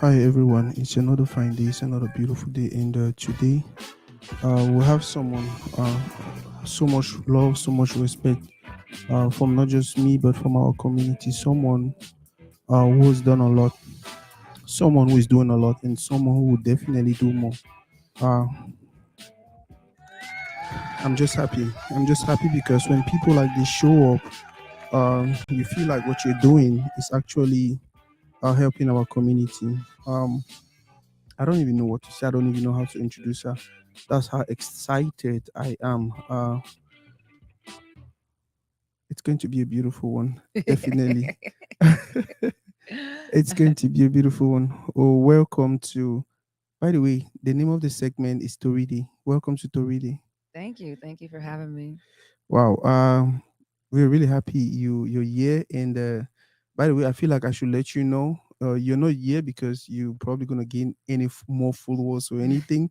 Hi everyone, it's another fine day, it's another beautiful day, and today we have someone so much love, so much respect from not just me but from our community. Someone who has done a lot, someone who is doing a lot, and someone who will definitely do more. Uh, I'm just happy. I'm just happy because when people like this show up, you feel like what you're doing is actually helping our community. I don't even know what to say. I don't even know how to introduce her. That's how excited I am. It's going to be a beautiful one, definitely. It's going to be a beautiful one. Oh, welcome to. By the way, the name of the segment is Toridi. Welcome to Toridi. Thank you. Thank you for having me. Wow. We're really happy you're here. And by the way, I feel like I should let you know. You're not here because you're probably gonna gain any more followers or anything.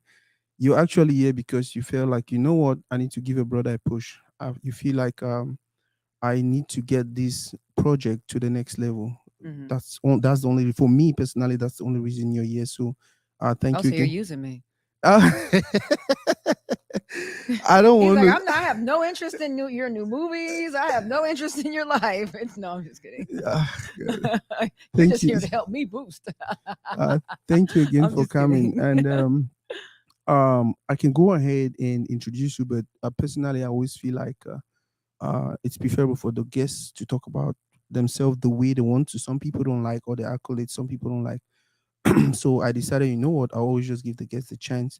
You're actually here because you feel like, you know what, I need to give a brother a push. You feel like I need to get this project to the next level. Hmm. That's the only, for me personally, that's the only reason you're here. So Oh, thank you so you're again. using me. Uh, I don't He's want like, to. I have no interest in your new movies. I have no interest in your life. It's no, I'm just kidding. God. You're Thank just you. here to help me boost. Uh, Thank you again I'm for just coming. kidding. And I can go ahead and introduce you, but personally, I always feel like it's preferable for the guests to talk about themselves the way they want to. Some people don't like all the accolades. Some people don't like. So I decided, you know what? I always just give the guests a chance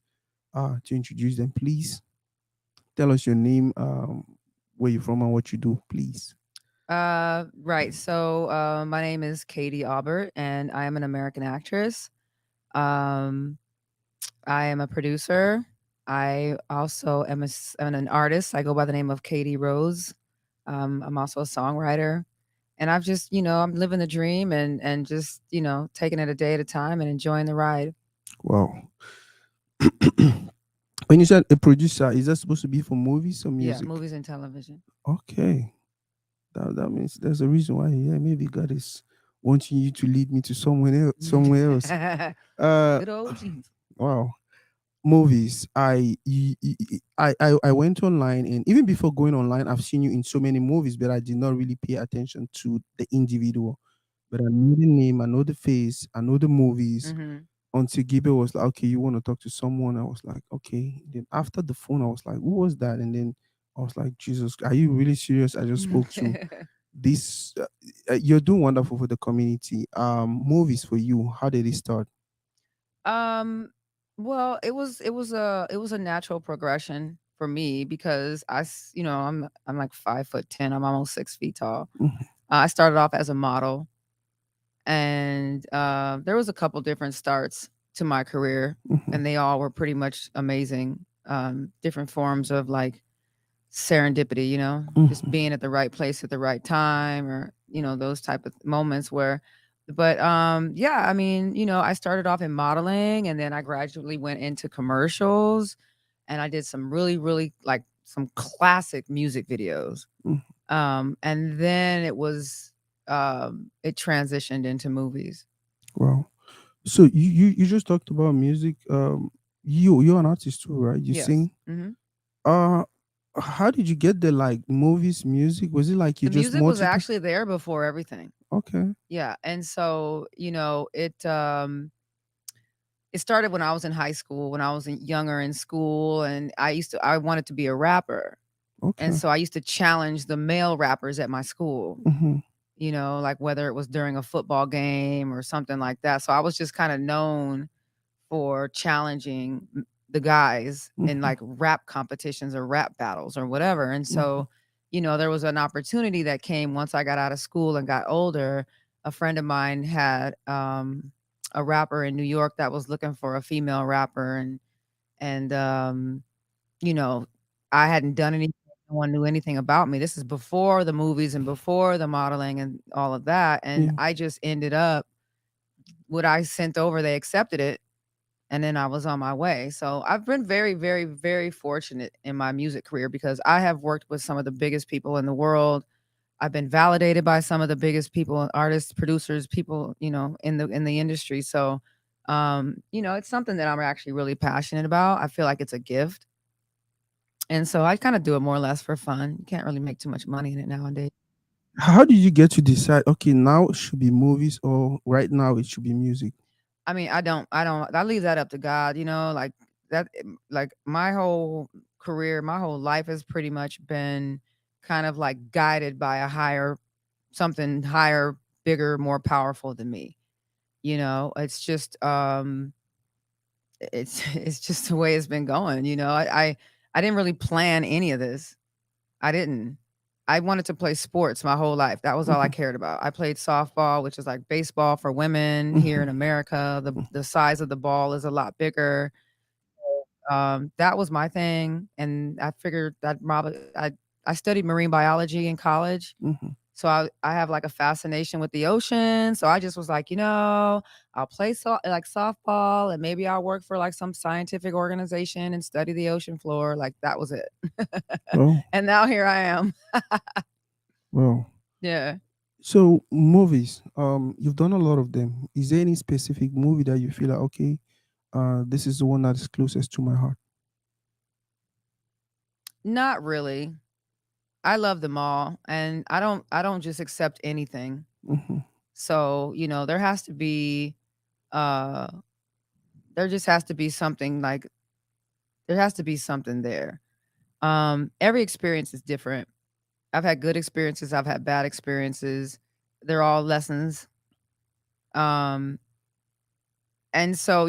to introduce them. Please tell us your name, where you're from, and what you do, please. Right. So, my name is Katie Aubert, and I am an American actress. Um, I am a producer. I also am an artist. I go by the name of Katie Rose. I'm also a songwriter, and I've just, I'm living the dream and just, taking it a day at a time and enjoying the ride. Wow. When you said a producer, is that supposed to be for movies or Yeah, music? movies and television. Okay. That means there's a reason why, yeah, maybe God is wanting you to lead me to somewhere else. Somewhere else. Uh, Good old Jesus. wow. Movies. I went online, and even before going online, I've seen you in so many movies, but I did not really pay attention to the individual. But I know the name, I know the face, I know the movies. Hmm. Until Gibe was like, okay, you want to talk to someone? I was like, okay. Then after the phone, I was like, who was that? And then I was like, Jesus, are you really serious? I just spoke to this. You're doing wonderful for the community. Movies for you. How did it start? um, well, it was a natural progression for me because I'm like 5'10". I'm almost 6 feet tall. Mhm, I started off as a model, and there was a couple different starts to my career, mhm, and they all were pretty much amazing. Different forms of like serendipity, just mhm. being at the right place at the right time, or those type of moments where. But yeah, I mean, I started off in modeling, and then I gradually went into commercials, and I did some really, really like some classic music videos. Mhm. And then it transitioned into movies. Wow. So you just talked about music. You're an artist too, right? You Yes. sing. Hmm. Uh, how did you get the like movies music? Was it like you The just music was multi? actually there before everything. Okay. Yeah, and so it started when I was in high school, when I was younger in school, and I wanted to be a rapper, and Okay. so I used to challenge the male rappers at my school. Mhm. Like whether it was during a football game or something like that. So I was just kind of known for challenging the guys in Mhm. like rap competitions or rap battles or whatever. And Mhm. so, there was an opportunity that came once I got out of school and got older. A friend of mine had a rapper in New York that was looking for a female rapper, and you know, I hadn't done anything. No one knew anything about me. This is before the movies and before the modeling and all of that. And Yeah. I just ended up what I sent over, they accepted it, and then I was on my way. So I've been very, very, very fortunate in my music career because I have worked with some of the biggest people in the world. I've been validated by some of the biggest people, artists, producers, people, in the industry. So It's something that I'm actually really passionate about. I feel like it's a gift. And so I kind of do it more or less for fun. You can't really make too much money in it nowadays. How did you get to decide, okay, now it should be movies, or right now it should be music? I mean, I leave that up to God, like that, like my whole career, my whole life has pretty much been kind of like guided by something higher, bigger, more powerful than me. It's just, it's just the way it's been going. I didn't really plan any of this. I didn't. I wanted to play sports my whole life. That was all I Mhm, cared about. I played softball, which is like baseball for women here in mhm, America. The mm, the size of the ball is a lot bigger. That was my thing, and I figured that probably I studied marine biology in college, mhm. so I have like a fascination with the ocean. So I just was like, I'll play like softball, and maybe I'll work for like some scientific organization and study the ocean floor. Like that was it. Well, And now here I am. well. Yeah. So movies, you've done a lot of them. Is there any specific movie that you feel like, okay, this is the one that is closest to my heart? Not really. I love them all, and I don't just accept anything. Mhm, So, uh there just has to be something like there has to be something there. Every experience is different. I've had good experiences, I've had bad experiences. They're all lessons. Um And so,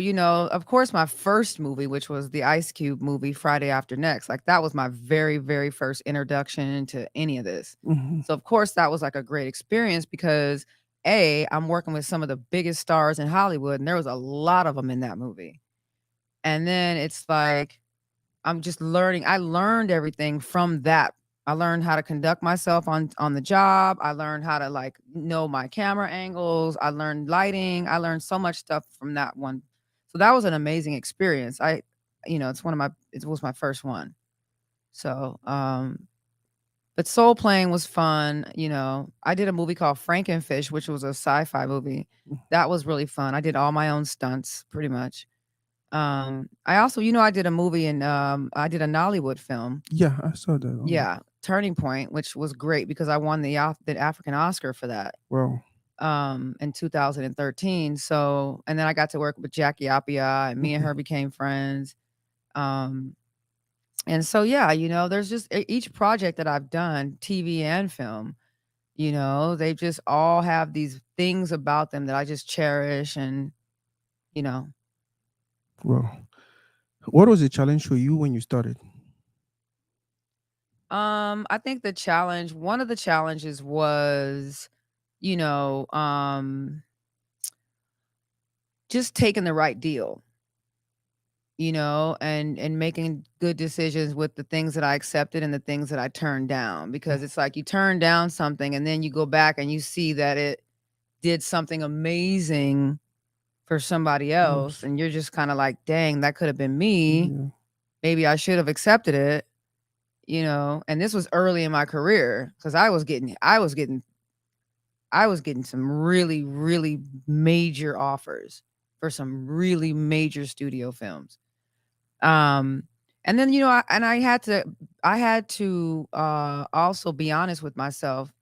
of course, my first movie, which was the Ice Cube movie, Friday After Next, like that was my very, very first introduction to any of this. mhm. So, of course, that was like a great experience because I'm working with some of the biggest stars in Hollywood, and there was a lot of them in that movie. And then it's like, I'm just learning. I learned everything from that. I learned how to conduct myself on the job. I learned how to like know my camera angles. I learned lighting. I learned so much stuff from that one. So that was an amazing experience. It was my first one. So, but Soul Plane was fun. I did a movie called Frankenfish, which was a sci-fi movie. That was really fun. I did all my own stunts pretty much. I also, I did a movie and I did a Nollywood film. Yeah, I saw that online. Yeah, Turning Point, which was great because I won the African Oscar for that Well, in 2013. So, and then I got to work with Jackie Appiah, and me and mhm, her became friends. Um, and so yeah, there's just each project that I've done, TV and film. They just all have these things about them that I just cherish, and you know, well. What was the challenge for you when you started? I think one of the challenges was, you know, um, just taking the right deal, and making good decisions with the things that I accepted and the things that I turned down. Because it's like you turn down something and then you go back and you see that it did something amazing for somebody else, Yes. and you're just kind of like, dang, that could have been me. Yeah. Maybe I should have accepted it. And this was early in my career because I was getting some really, really major offers for some really major studio films. Um, and then, I had to also be honest with myself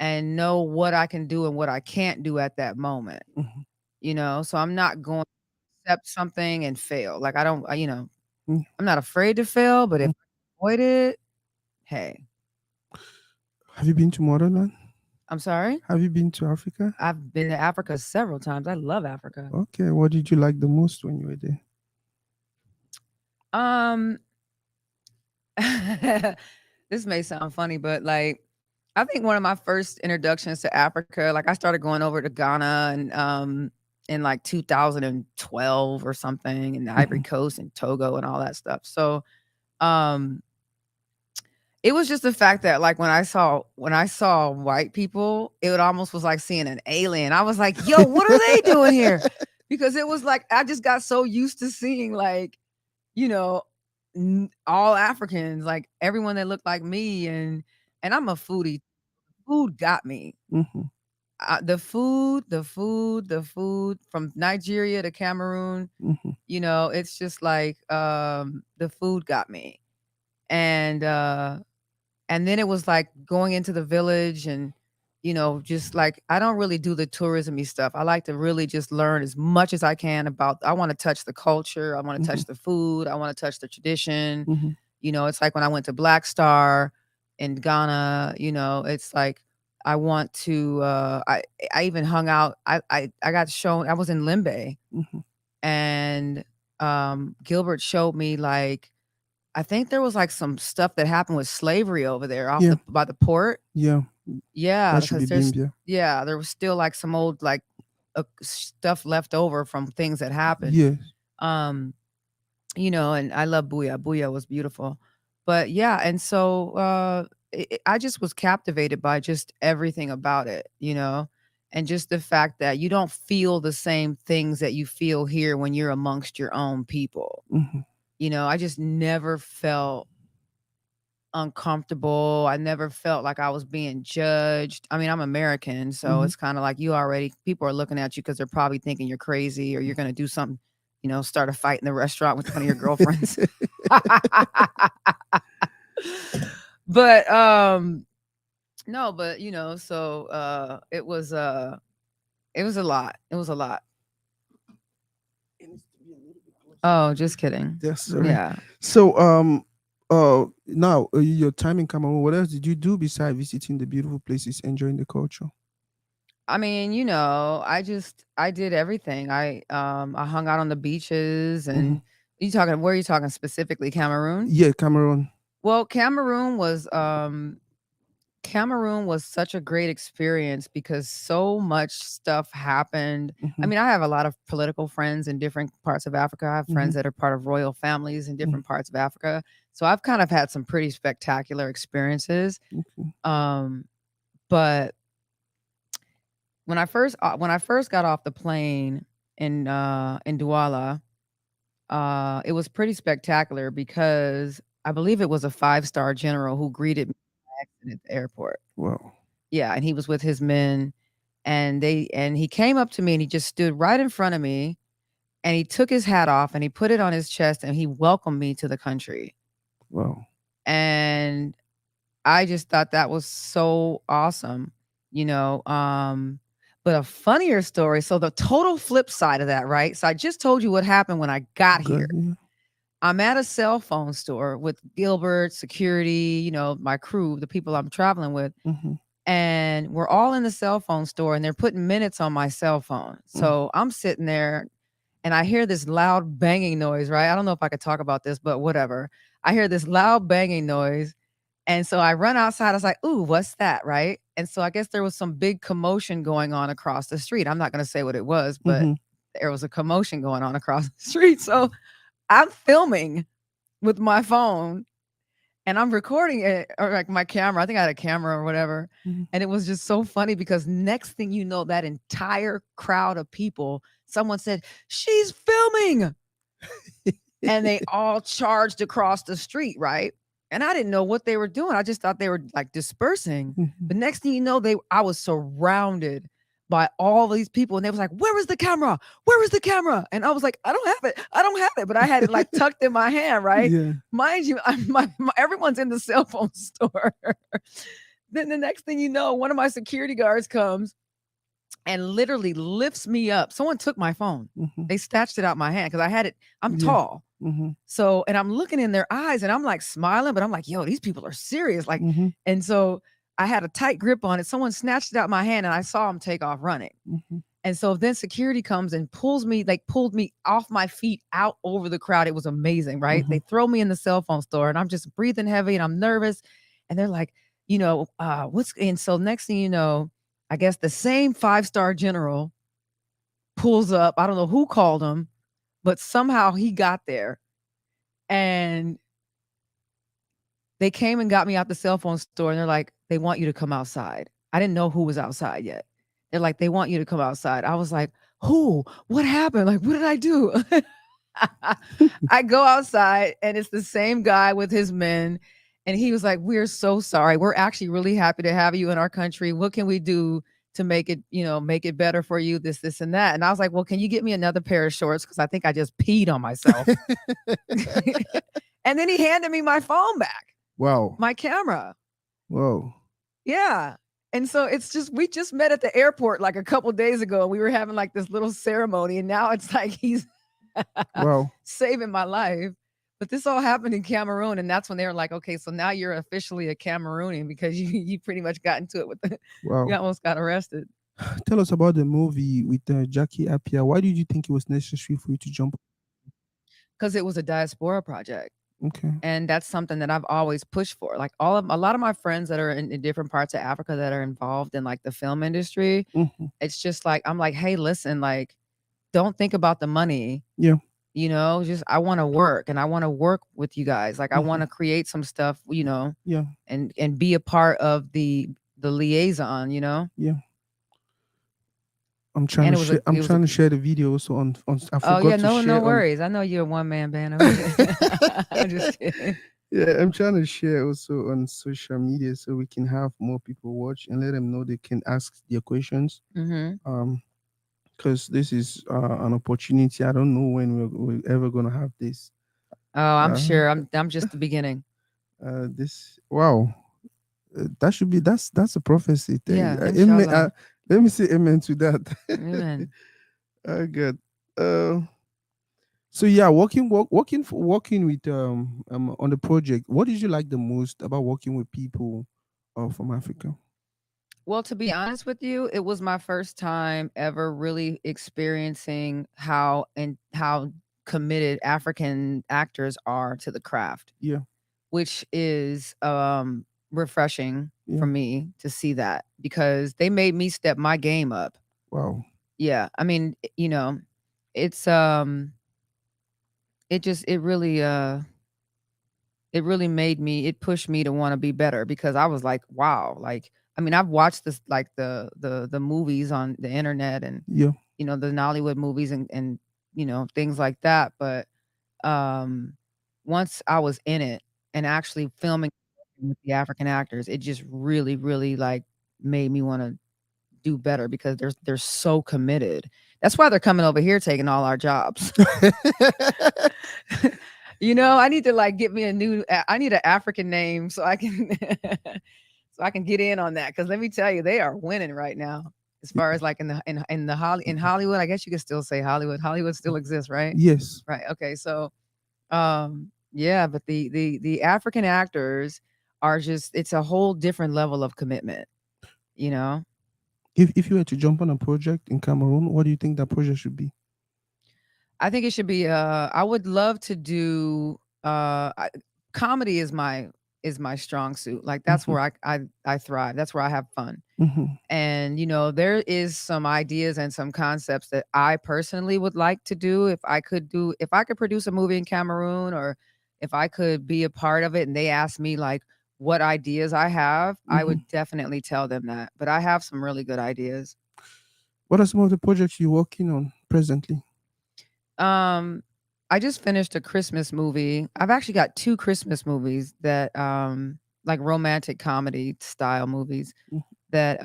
and know what I can do and what I can't do at that moment. Mhm, So I'm not going to accept something and fail. Like I don't, mm, I'm not afraid to fail, but if mm. I avoid it, hey, Have you been to Motherland? I'm sorry. Have you been to Africa? I've been to Africa several times. I love Africa. Okay, what did you like the most when you were there? Um, this may sound funny, but like I think one of my first introductions to Africa, like I started going over to Ghana and in like 2012 or something, and the Ivory Mhm, Coast and Togo and all that stuff. So um it was just the fact that like when I saw white people, it would almost was like seeing an alien. I was like, yo, what are they doing here? Because it was like I just got so used to seeing like, you know, all Africans, like everyone that looked like me, and I'm a foodie. Food got me. mhm. the food from Nigeria to Cameroon, Mhm. it's just like the food got me. And then it was like going into the village and just like I don't really do the tourism-y stuff. I like to really just learn as much as I can about I want to touch the culture, I want to Mhm. touch the food, I want to touch the tradition. Mhm. It's like when I went to Black Star in Ghana, it's like I want to I even hung out. I got shown I was in Limbe, Mhm. and Gilbert showed me like I think there was like some stuff that happened with slavery over there off Yeah. the by the port. Yeah. Yeah, That should be because blamed. Yeah. there was still like some old like stuff left over from things that happened. Yes. Um, and I love Booyah. Booyah was beautiful. But yeah, and so I just was captivated by just everything about it. And just the fact that you don't feel the same things that you feel here when you're amongst your own people. Mhm. I just never felt uncomfortable. I never felt like I was being judged. I mean, I'm American, so Mhm. it's kind of like you already people are looking at you because they're probably thinking you're crazy or you're going to do something, start a fight in the restaurant with one of your girlfriends. But no, but so it was a lot. It was a lot. It needs to be a little bit closer. Oh, just kidding. Yeah, sorry. Yeah. So, now your time in Cameroon, what else did you do besides visiting the beautiful places, enjoying the culture? I mean, I did everything. I hung out on the beaches Mhm. and you talking where are you talking specifically, Cameroon? Yeah, Cameroon. Well, Cameroon was such a great experience because so much stuff happened. I Mhm. mean, I have a lot of political friends in different parts of Africa. I have friends Mhm. that are part of royal families in Mhm. different parts of Africa. So I've kind of had some pretty spectacular experiences. Okay. Um, but when I first got off the plane in Douala, it was pretty spectacular because I believe it was a five-star general who greeted me by accident at the airport. Wow. Yeah, and he was with his men, and he came up to me and he just stood right in front of me, and he took his hat off and he put it on his chest and he welcomed me to the country. Wow. And I just thought that was so awesome, you know. But a funnier story. So the total flip side of that, right? So I just told you what happened when I got here. Good. Yeah. I'm at a cell phone store with Gilbert, security, my crew, the people I'm traveling with, Mhm. and we're all in the cell phone store and they're putting minutes on my cell phone. Mhm. So I'm sitting there and I hear this loud banging noise, right? I don't know if I could talk about this, but whatever. I hear this loud banging noise. And so I run outside. I was like, ooh, what's that? Right. And so I guess there was some big commotion going on across the street. I'm not going to say what it was, but Mhm. there was a commotion going on across the street. So I'm filming with my phone and I'm recording it or like my camera. I think I had a camera or whatever. Mhm. And it was just so funny because next thing you know, that entire crowd of people, someone said, she's filming. And they all charged across the street, right? And I didn't know what they were doing. I just thought they were like dispersing. Mhm. But next thing you know, I was surrounded by all these people and they was like, "Where is the camera? Where is the camera?" And I was like, "I don't have it. I don't have it." But I had it like tucked in my hand, right? Yeah. Mind you, everyone's in the cell phone store. Then the next thing you know, one of my security guards comes and literally lifts me up. Someone took my phone. Mhm. They snatched it out my hand because I had it. I'm Yeah. tall. Mhm. So, and I'm looking in their eyes and I'm like smiling, but I'm like, yo, these people are serious. Like, Mhm. and so I had a tight grip on it. Someone snatched it out my hand and I saw him take off running. Mhm. And so then security comes and pulled me off my feet out over the crowd. It was amazing, right? They Mhm. throw me in the cell phone store and I'm just breathing heavy and I'm nervous. And they're like, and so next thing you know, I guess the same five-star general pulls up. I don't know who called him, but somehow he got there and they came and got me out the cell phone store and they're like, "They want you to come outside." I didn't know who was outside yet. They're like, "They want you to come outside." I was like, "Who? What happened? Like, what did I do?" I go outside and it's the same guy with his men. And he was like, "We're so sorry. We're actually really happy to have you in our country. What can we do to make it, make it better for you, this, and that. And I was like, well, can you get me another pair of shorts? Because I think I just peed on myself. And then he handed me my phone back, Wow. my camera. Wow. Yeah. And so it's just we just met at the airport like a couple days ago, and we were having like this little ceremony, and now it's like he's Wow. saving my life. But this all happened in Cameroon, and that's when they were like, "Okay, so now you're officially a Cameroonian because you pretty much got into it with you Wow. almost got arrested." Tell us about the movie with Jackie Appiah. Why did you think it was necessary for you to jump? Because it was a diaspora project. Okay. And that's something that I've always pushed for. Like a lot of my friends that are in different parts of Africa that are involved in like the film industry, Hmm. it's just like I'm like, hey, listen, like, don't think about the money. Yeah. Just I want to work and I want to work with you guys. Like I Hmm. want to create some stuff, Yeah. and be a part of the liaison. Yeah. I'm trying And to it was a share. I'm it was a trying to share the video. So on I oh yeah, forgot to no share on. worries. I know you're a one man band over there. I'm just kidding. Yeah, I'm trying to share also on social media so we can have more people watch and let them know they can ask their questions. Hmm. Um, because this is an opportunity. I don't know when we're ever gonna have this. Oh, I'm Uh, sure. I'm just the beginning. this wow. That should be that's a prophecy thing. Yeah, Amen. inshallah. Let me say amen to that. Amen. Good. Uh, so yeah, working with on the project. What did you like the most about working with people from Africa? Well, to be honest with you, it was my first time ever really experiencing how committed African actors are to the craft, Yeah, which is refreshing for yeah. me to see that because they made me step my game up. Wow. Yeah, I mean, it's it really made me it pushed me to wanna be better because I was like, "Wow," like, I mean, I've watched this like the movies on the internet and, Yeah. the Nollywood movies and, things like that, but, um, once I was in it and actually filming with the African actors, it just really, really, like, made me wanna do better because they're so committed. That's why they're coming over here taking all our jobs. I need to like get me I need an African name so I can so I can get in on that. Cause let me tell you, they are winning right now. As far as like in Hollywood, I guess you could still say Hollywood. Hollywood still exists, right? Yes. Right. Okay. So yeah, but the African actors are just it's a whole different level of commitment, you know? If you were to jump on a project in Cameroon, what do you think that project should be? I think it should be I would love to do comedy is my strong suit. Like that's Mm-hmm. where I thrive. That's where I have fun. Mm-hmm. And there is some ideas and some concepts that I personally would like to do if I could produce a movie in Cameroon or if I could be a part of it and they ask me like what ideas I have, I Mm-hmm. would definitely tell them that. But I have some really good ideas. What are some of the projects you're working on presently? Um, I just finished a Christmas movie. I've actually got 2 Christmas movies that, like romantic comedy style movies that,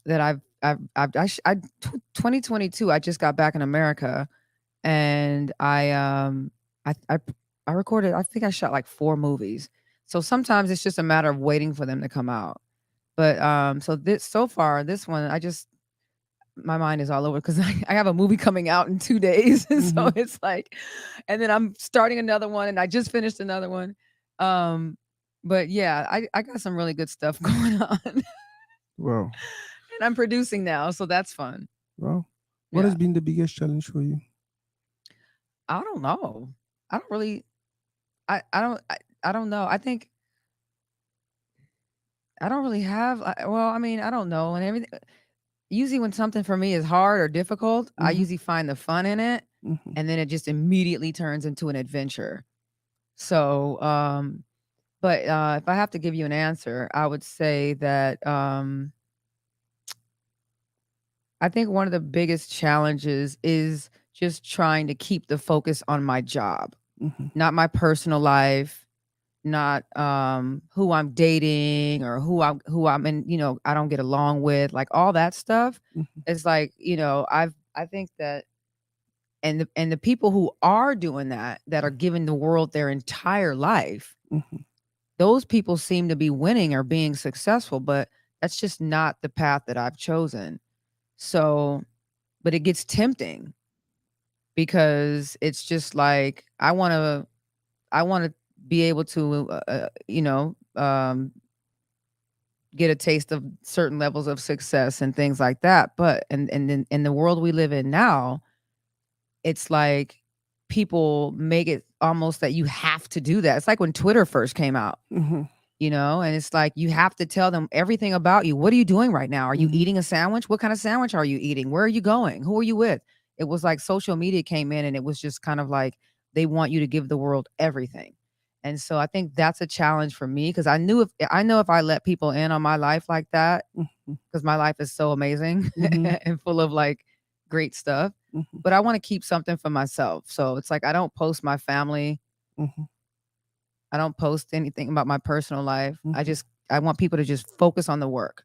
that I've I sh I tw 2022, I just got back in America and I I I recorded I think I shot like 4 movies. So sometimes it's just a matter of waiting for them to come out. But, so far, this one, my mind is all over because I have a movie coming out in 2 days, and Mm-hmm. so it's like and then I'm starting another one, and I just finished another one. Um, but yeah, I got some really good stuff going on, and Wow. I'm producing now, so that's fun. Wow. What Yeah. has been the biggest challenge for you? I don't know. I don't really I don't know. I think I don't really have well, I mean, I don't know, and everything usually when something for me is hard or difficult, I Mm-hmm. usually find the fun in it, Mm-hmm. and then it just immediately turns into an adventure. So, but, if I have to give you an answer, I would say that, I think one of the biggest challenges is just trying to keep the focus on my job, Mm-hmm. not my personal life, not who I'm dating or who I'm in, I don't get along with, like all that stuff. mhm, It's like, I think that and the people who are doing that, that are giving the world their entire life, mhm. those people seem to be winning or being successful, but that's just not the path that I've chosen. So, but it gets tempting because it's just like I want to be able to get a taste of certain levels of success and things like that. But and in the world we live in now, it's like people make it almost that you have to do that. It's like when Twitter first came out. Mhm, And it's like you have to tell them everything about you. What are you doing right now? Are you mhm. eating a sandwich? What kind of sandwich are you eating? Where are you going? Who are you with? It was like social media came in and it was just kind of like they want you to give the world everything. And so I think that's a challenge for me because I know if I let people in on my life like that, Mhm, because my life is so amazing mhm, and full of like great stuff, mhm, but I want to keep something for myself. So it's like I don't post my family. mhm, I don't post anything about my personal life. mhm. I want people to just focus on the work.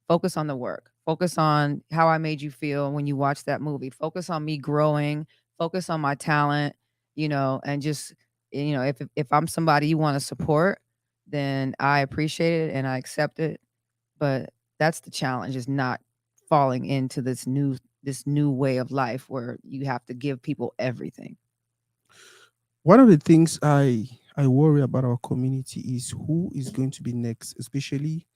Focus on the work. Focus on how I made you feel when you watched that movie. Focus on me growing. Focus on my talent, and just if I'm somebody you want to support, then I appreciate it and I accept it. But that's the challenge is not falling into this new way of life where you have to give people everything. One of the things I worry about our community is who is going to be next, especially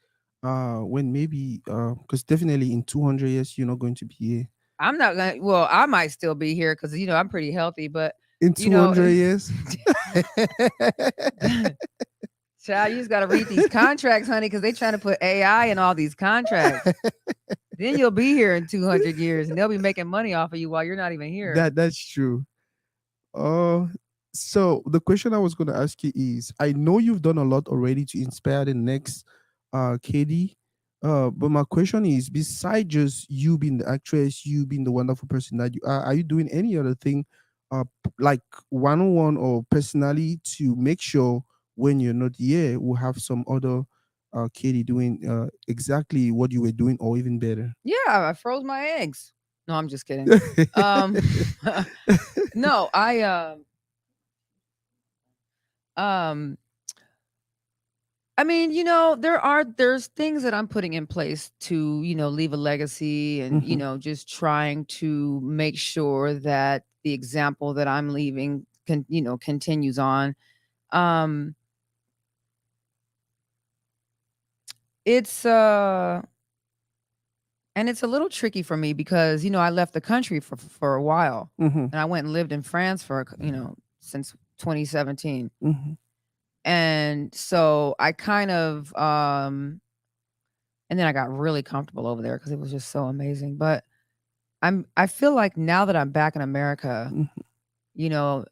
when maybe because definitely in 200 years you're not going to be here. I'm not gonna well, I might still be here because I'm pretty healthy, but, In you know, 200 years. child, you just gotta read these contracts, honey, because they trying to put AI in all these contracts. Then you'll be here in 200 years, and they'll be making money off of you while you're not even here. That's true. Uh, so the question I was going to ask you is, I know you've done a lot already to inspire the next Katie. But my question is, besides just you being the actress, you being the wonderful person that you are you doing any other thing, like one on one or personally to make sure when you're not here, we'll have some other Katie doing exactly what you were doing or even better? Yeah, I froze my eggs. No, I'm just kidding. Um, no, um I mean, there's things that I'm putting in place to, leave a legacy and, Mhm, just trying to make sure that the example that I'm leaving continues on. Um it's and it's a little tricky for me because, I left the country for a while mhm, and I went and lived in France for, since 2017. mhm, And so I kind of and then I got really comfortable over there because it was just so amazing. But I feel like now that I'm back in America, mhm, you know,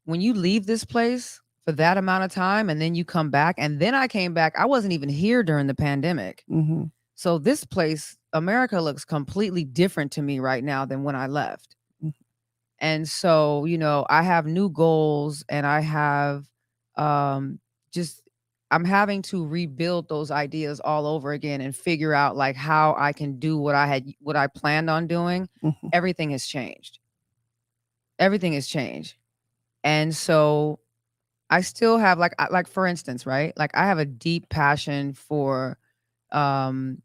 when you leave this place for that amount of time and then you come back, and then I came back, I wasn't even here during the pandemic. mhm, So this place, America, looks completely different to me right now than when I left. mhm, And so, I have new goals and I have just I'm having to rebuild those ideas all over again and figure out like how I can do what I planned on doing. mhm, Everything has changed. Everything has changed. And so I still have like for instance, right? Like I have a deep passion for um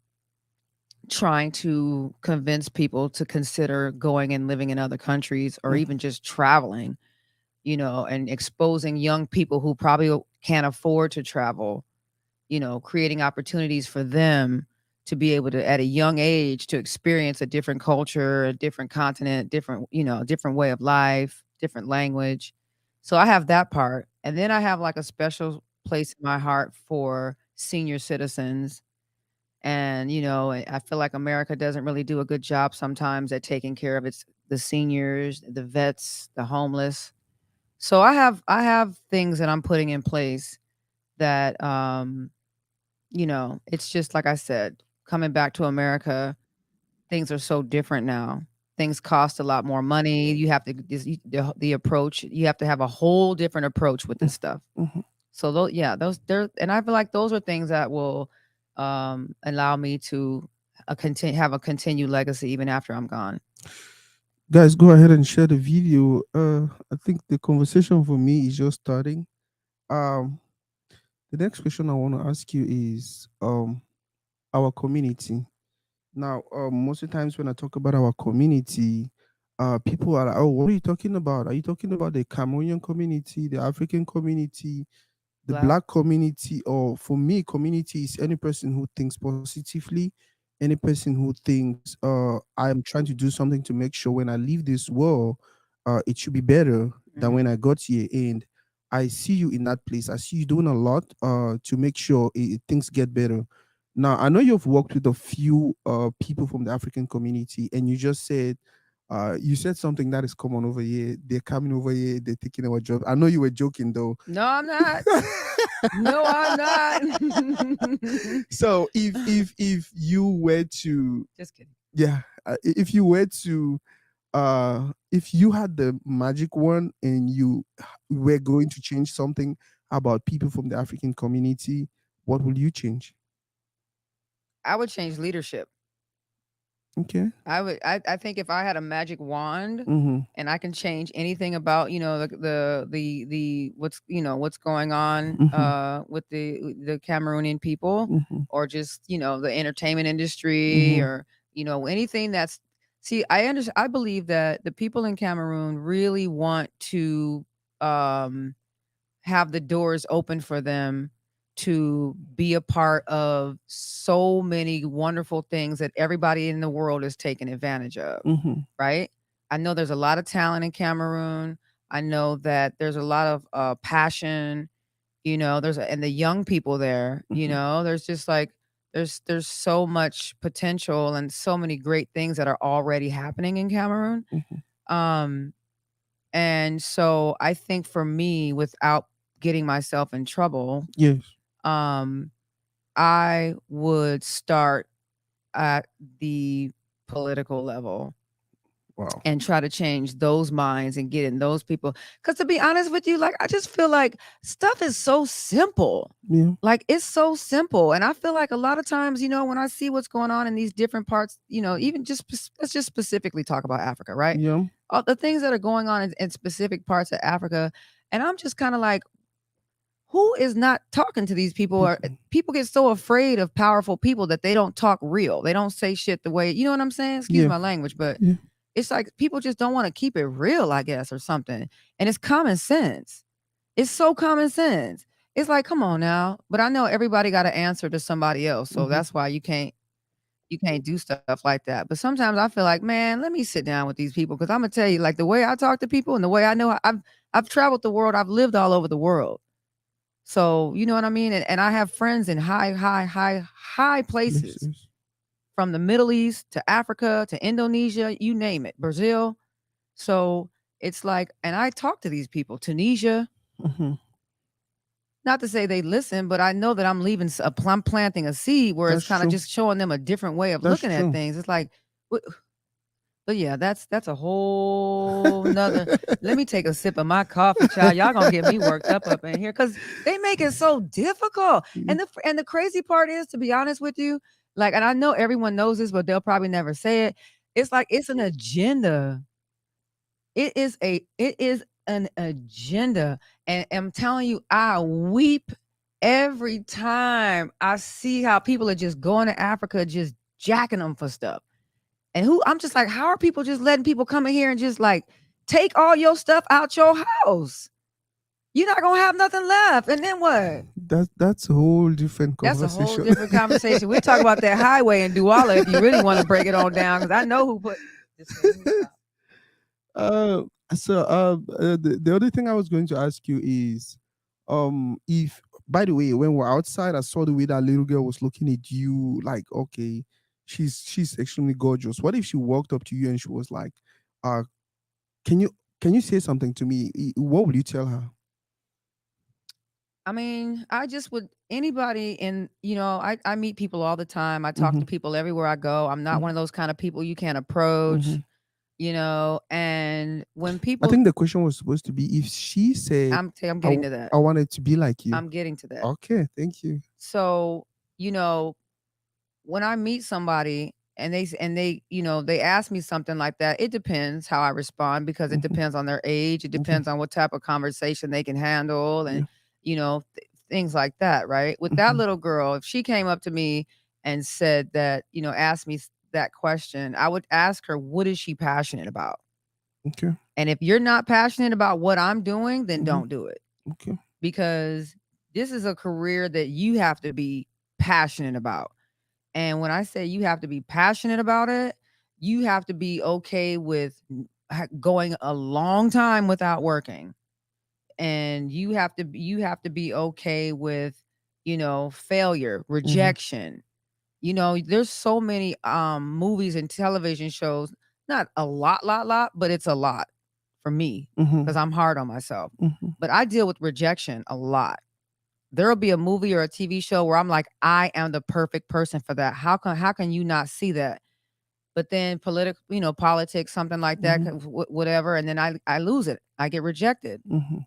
trying to convince people to consider going and living in other countries or mhm, even just traveling, and exposing young people who probably can't afford to travel, creating opportunities for them to be able to, at a young age, to experience a different culture, a different continent, different way of life, different language. So I have that part. And then I have like a special place in my heart for senior citizens. And, I feel like America doesn't really do a good job sometimes at taking care of the seniors, the vets, the homeless. So I have things that I'm putting in place that it's just like I said, coming back to America, things are so different now. Things cost a lot more money. You have to the approach, you have to have a whole different approach with mhm, this stuff. mhm. So those, yeah, those there, and I feel like those are things that will allow me to continue have a continued legacy even after I'm gone. Guys, go ahead and share the video. I think the conversation for me is just starting. Um, the next question I want to ask you is our community. Now, most of the times when I talk about our community, people are like, "Oh, what are you talking about? Are you talking about the Cameroonian community, the African community, the Black. black community?" Or for me, community is any person who thinks positively, any person who thinks I am trying to do something to make sure when I leave this world, it should be better than when Hmm. I got here. And I see you in that place. I see you doing a lot to make sure things get better. Now, I know you've worked with a few people from the African community, and you said something that is common over here. They're coming over here, they're taking our job. I know you were joking though. No, I'm not. No, I'm not. So if you were to, Just kidding. yeah, if you were to, if you had the magic one and you were going to change something about people from the African community, what will you change? I would change leadership. Okay. I think if I had a magic wand Mm-hmm. and I can change anything about, the what's, what's going on Mm-hmm. with the Cameroonian people, Mm-hmm. or just, the entertainment industry, Mm-hmm. or, anything that's, see, I believe that the people in Cameroon really want to um have the doors open for them to be a part of so many wonderful things that everybody in the world is taking advantage of, Mm-hmm. right? I know there's a lot of talent in Cameroon. I know that there's a lot of passion, and the young people there, Mm-hmm. there's just like there's so much potential and so many great things that are already happening in Cameroon. Mm-hmm. Um and so I think for me, without getting myself in trouble, Yes. um, I would start at the political level Wow. and try to change those minds and get in those people. Because to be honest with you, like I just feel like stuff is so simple. Yeah. Like it's so simple. And I feel like a lot of times, when I see what's going on in these different parts, even just let's just specifically talk about Africa, right? Yeah. All the things that are going on in specific parts of Africa. And I'm just kind of like, who is not talking to these people? Or Mm-hmm. people get so afraid of powerful people that they don't talk real. They don't say shit the way, you know what I'm saying? Excuse Yeah. my language, but Yeah. it's like people just don't want to keep it real, I guess, or something. And it's common sense. It's so common sense. It's like, come on now. But I know everybody got to answer to somebody else. So Mm-hmm. that's why you can't do stuff like that. But sometimes I feel like, man, let me sit down with these people, because I'm gonna tell you, like the way I talk to people and the way I know, I've traveled the world, I've lived all over the world. So you know what I mean? And I have friends in high, high, high, high places, Places. from the Middle East to Africa to Indonesia, you name it, Brazil. So it's like, and I talk to these people, Tunisia. Mm-hmm. Not to say they listen, but I know that I'm leaving, I'm planting a seed where it's That's kind of true. just showing them a different way of That's looking at true. things. It's like, but yeah, that's a whole nother. Let me take a sip of my coffee, child. Y'all gonna get me worked up in here because they make it so difficult. Yeah. And the crazy part is, to be honest with you, like, and I know everyone knows this, but they'll probably never say it. It's like it's an agenda. It is an agenda, and I'm telling you, I weep every time I see how people are just going to Africa, just jacking them for stuff. And I'm just like, how are people just letting people come in here and just like take all your stuff out your house? You're not gonna have nothing left. And then what? That's a whole different That's a whole conversation. different conversation. We'll talk about that highway in Douala if you really want to break it on down, because I know who put just let me stop. Uh, the other thing I was going to ask you is, if by the way, when we're outside, I saw the way that little girl was looking at you, like, okay, she's extremely gorgeous. What if she walked up to you and she was like, uh, can you can you say something to me? What would you tell her? I mean, I just would, anybody in, I meet people all the time. I talk Mm-hmm. to people everywhere I go. I'm not one of those kind of people you can't Mm-hmm. approach. And when I people, think the question was supposed to be if she said, I'm I, getting to that. I wanted to be like you. I'm getting to that. Okay, thank you. So, you know, when I meet somebody and they ask me something like that, it depends how I respond because it Mm-hmm. depends on their age, it Okay. depends on what type of conversation they can handle, and Yeah. things like that, right? With that Mm-hmm. little girl, if she came up to me and said that, asked me that question, I would ask her, what is she passionate about? Okay. And if you're not passionate about what I'm doing, then Mm-hmm. don't do it, Okay. because this is a career that you have to be passionate about. And when I say you have to be passionate about it, you have to be okay with going a long time without working. And you have to be okay with, failure, Mm-hmm. rejection. There's so many movies and television shows, not a lot, but it's a lot for me Mm-hmm. because I'm hard on myself. Mm-hmm. But I deal with rejection a lot. There'll be a movie or a TV show where I'm like, I am the perfect person for that. How can you not see that? But then politics, something like that, Mm-hmm. whatever, and then I lose it. I get rejected, Mm-hmm.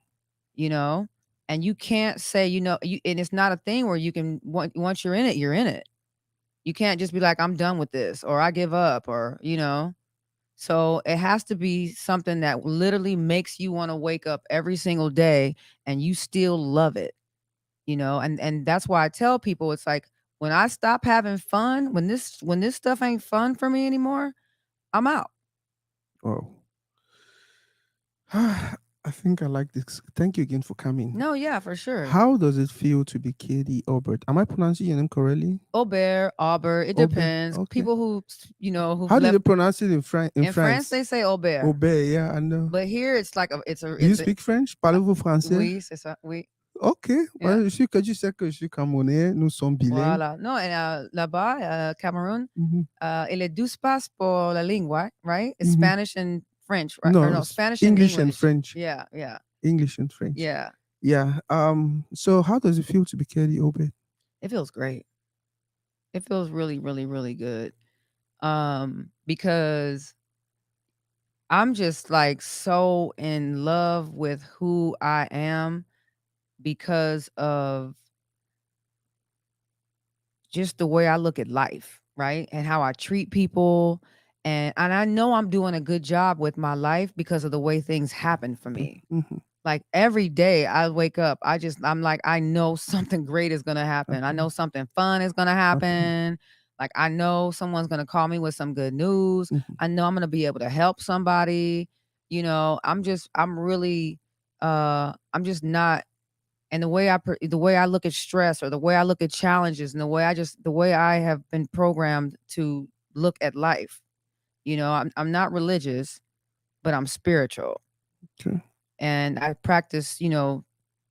you know, and you can't say, and it's not a thing where you can once you're in it, you're in it. You can't just be like, I'm done with this, or I give up, or. So it has to be something that literally makes you want to wake up every single day and you still love it. And that's why I tell people, it's like, when I stop having fun, when this stuff ain't fun for me anymore, I'm out. Oh. I think I like this. Thank you again for coming. No, yeah, for sure. How does it feel to be Katie Aubert? Am I pronouncing your name correctly? Aubert, Aubert, it Aubert. depends. Okay. People who've How do they left pronounce it in in France, France? they say Aubert. Aubert. Yeah, I know. But here it's like Do you it's a speak French? Parlez-vous français? oui, c'est ça, oui. Ok. Yeah. Ouais, je sais que je suis camerounais. Nous sommes bilingues. Voilà. Non, and là-bas, Cameroon, Mhm. il est deux espaces pour la langue, right? It's Mhm. Spanish and French, right? Or No, no, it's Spanish and English and English. French. Yeah, yeah, English and French. yeah. Yeah. So how does it feel to be Katie Aubert? It feels great. It feels really, really, really good. Because I'm just like so in love with who I am because of just the way I look at life, right? And how I treat people. And I know I'm doing a good job with my life because of the way things happen for me. Mm-hmm. Like every day I wake up, I'm like, I know something great is gonna happen. I Happen. know something fun is gonna Happen. happen. Like I know someone's gonna call me with some good news. Mm-hmm. I know I'm gonna be able to help somebody. I'm just not. And the way I look at stress, or the way I look at challenges, and the way I have been programmed to look at life. I'm not religious, but I'm spiritual, Okay. and I practice,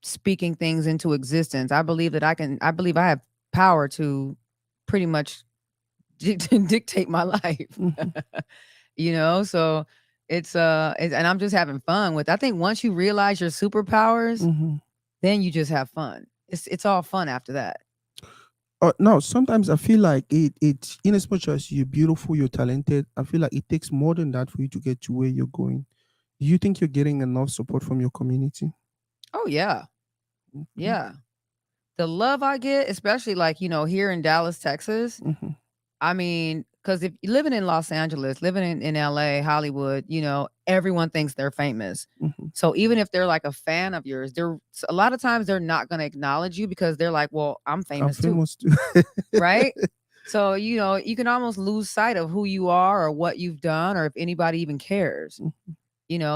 speaking things into existence. I believe I have power to pretty much dictate my life. Mm-hmm. So and I'm just having fun with. I think once you realize your superpowers, Mm-hmm. then you just have fun. It's all fun after that. Now, sometimes I feel like it, in as much as you're beautiful, you're talented, I feel like it takes more than that for you to get to where you're going. Do you think you're getting enough support from your community? Oh yeah. Okay. Yeah. The love I get, especially like, here in Dallas, Texas, Mm-hmm. I mean, because if you're living in Los Angeles, living in LA, Hollywood, everyone thinks they're famous. Mm-hmm. So even if they're like a fan of yours, they're a lot of times they're not going to acknowledge you because they're like, well, I'm I'm famous too. famous too. Right. So, you can almost lose sight of who you are or what you've done or if anybody even cares.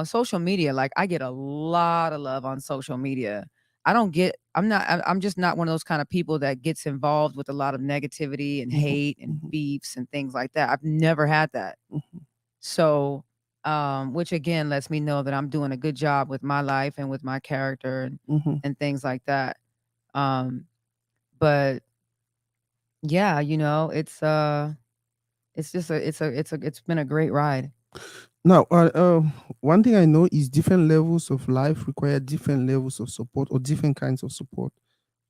Social media, like I get a lot of love on social media. I'm just not one of those kind of people that gets involved with a lot of negativity and Mm-hmm. hate and Mm-hmm. beefs and things like that. I've never had that. Mm-hmm. So, which again lets me know that I'm doing a good job with my life and with my character Mm-hmm. and things like that. Um, but yeah, it's just it's been a great ride. Now, one thing I know is different levels of life require different levels of support or different kinds of support.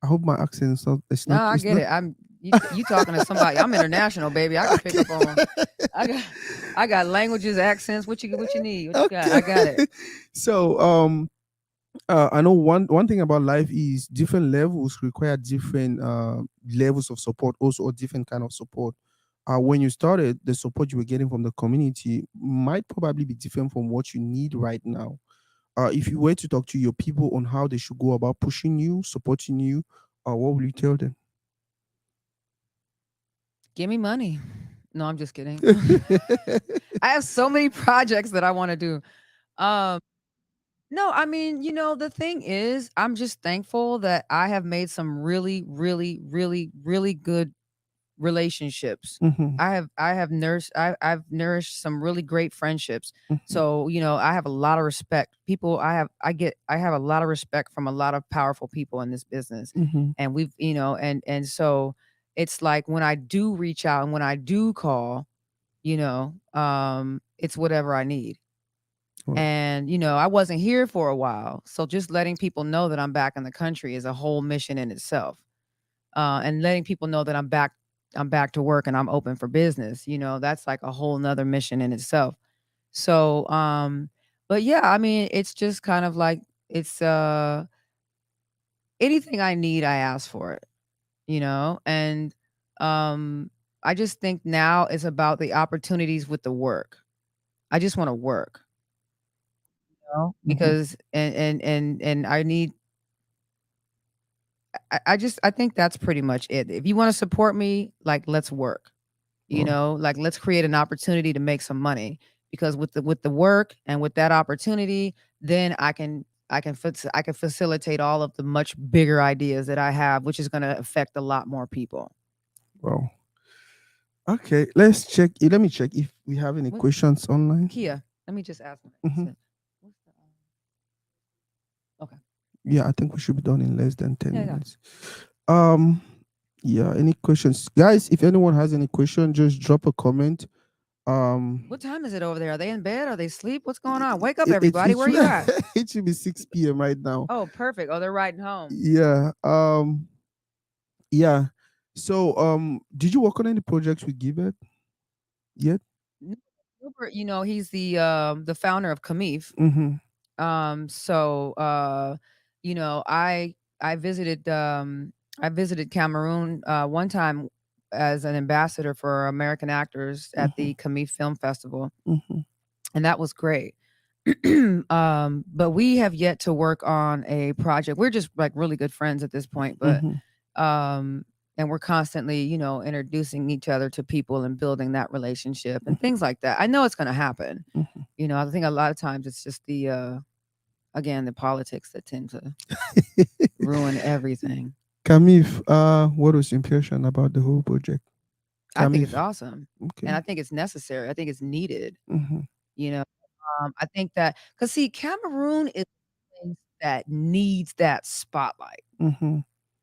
I hope my accent is not. It's No, not. I It's get not. it. I'm You talking to somebody? I'm international, baby. I can pick Okay. up on. I got I got languages, accents. What you need? What you got? Okay. I got it. So I know one thing about life is different levels require different levels of support, also, or different kind of support. When you started, the support you were getting from the community might probably be different from what you need right now. If you were to talk to your people on how they should go about pushing you, supporting you, what will you tell them? Give me money. No, I'm just kidding. I have so many projects that I want to do. Um, no, I mean, the thing is, I'm just thankful that I have made some really, really, really, really good relationships. Hmm. I've nourished some really great friendships. Hmm. So, I have a lot of respect. I have a lot of respect from a lot of powerful people in this business. Hmm. And we've, and so it's like when I do reach out and when I do call, it's whatever I need. Wow. And, I wasn't here for a while. So just letting people know that I'm back in the country is a whole mission in itself. And letting people know that I'm back to work and I'm open for business, that's like a whole nother mission in itself. So, but yeah, I mean, it's just kind of like it's anything I need, I ask for it, and um I just think now it's about the opportunities with the work. I just want to work, Hmm. because and I need I think that's pretty much it. If you want to support me, like let's work. Wow. Like let's create an opportunity to make some money, because with the work and with that opportunity, then I can facilitate all of the much bigger ideas that I have, which is going to affect a lot more people. Wow. Okay, let's check. Let me check if we have any What questions online. Kia? Let me just ask. Hmm. What's the, okay. Yeah, I think we should be done in less than 10 Yeah, yeah. minutes. Um, yeah, any questions? Guys, if anyone has any question, just drop a comment. What time is it over there? Are they in bed? Are they asleep? What's going on? Wake up, it everybody. it Where should you at? it should be 6 p.m. right now. Oh, perfect. Oh, they're riding home. Yeah. Yeah. So did you work on any projects with Gilbert yet? N- Gilbert, he's the founder of Kamif. Mm-hmm. So I visited Cameroon one time as an ambassador for American actors at Mm-hmm. the Kamif Film Festival, Mm-hmm. and that was great. But we have yet to work on a project. We're just like really good friends at this point, but Mm-hmm. um and we're constantly, introducing each other to people and building that relationship and things like that. I know it's going to happen. Mm-hmm. I think a lot of times it's just the again, the politics that tend to ruin everything. Kamif, what was your impression about the whole project? I think it's Kamif. awesome, and Okay. I think it's necessary. I think it's needed. Mm-hmm. You know, I think that because see, Cameroon is a place that needs that spotlight, Mm-hmm.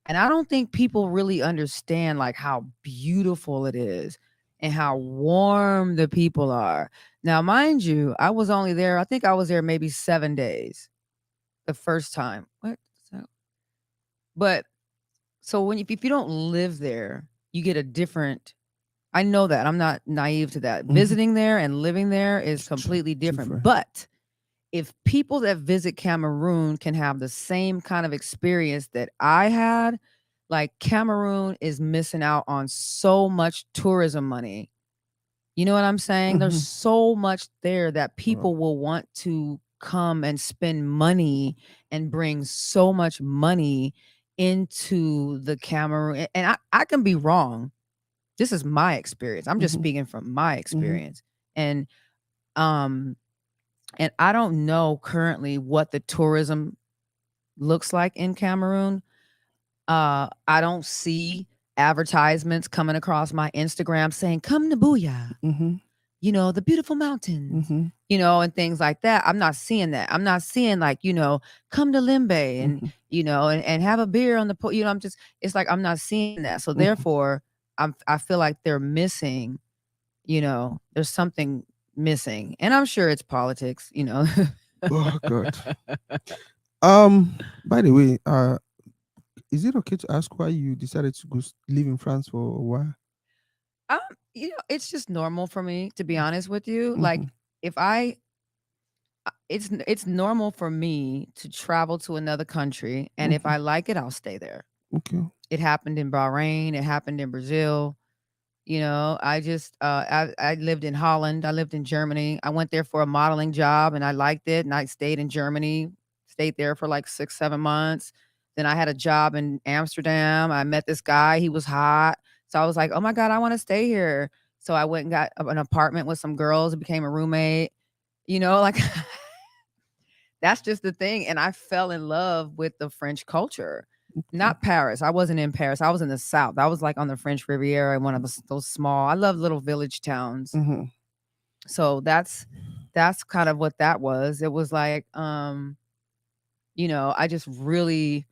and I don't think people really understand like how beautiful it is and how warm the people are. Now, mind you, I was only there. I think I was there maybe 7 days the first time. What? So, but so if you don't live there, you get a different. I know that. I'm not naive to that. Mm-hmm. Visiting there and living there is completely different. Different. But if people that visit Cameroon can have the same kind of experience that I had, like Cameroon is missing out on so much tourism money. You know what I'm saying? There's Mm-hmm. so much there that Wow. people will want to come and spend money and bring so much money into the Cameroon. And I can be wrong. This is my experience. I'm just Mm-hmm. speaking from my Mm-hmm. experience. Um and I don't know currently what the tourism looks like in Cameroon. I don't see advertisements coming across my Instagram saying come to Booyah, Mm-hmm. the beautiful mountains, Mm-hmm. and things like that. I'm not seeing that. I'm not seeing like, come to Limbe and, Mm-hmm. and have a beer on the I'm just it's like I'm not seeing that. So Mm-hmm. therefore, I feel like they're missing, there's something missing. And I'm sure it's politics. Oh God. By the way, Is it okay to ask why you decided to live in France for a while? Um, it's just normal for me, to be honest with you. Mm-hmm. Like, if I it's normal for me to travel to another country, and if Mm-hmm. I like it, I'll stay there. Okay. It happened in Bahrain, it happened in Brazil. I lived in Holland, I lived in Germany. I went there for a modeling job and I liked it, and I stayed in Germany, stayed there for like 6, 7 months. Then I had a job in Amsterdam. I met this guy, he was hot. So I was like, "Oh my god, I wanna stay here." So I went and got an apartment with some girls and became a roommate. Like that's just the thing, and I fell in love with the French culture. Okay. Not Paris, I wasn't in Paris, I was in the South. I was, like, on the French Riviera in one of those small, I love little village towns. Mm-hmm. So that's kind of what that was. It was like, I just really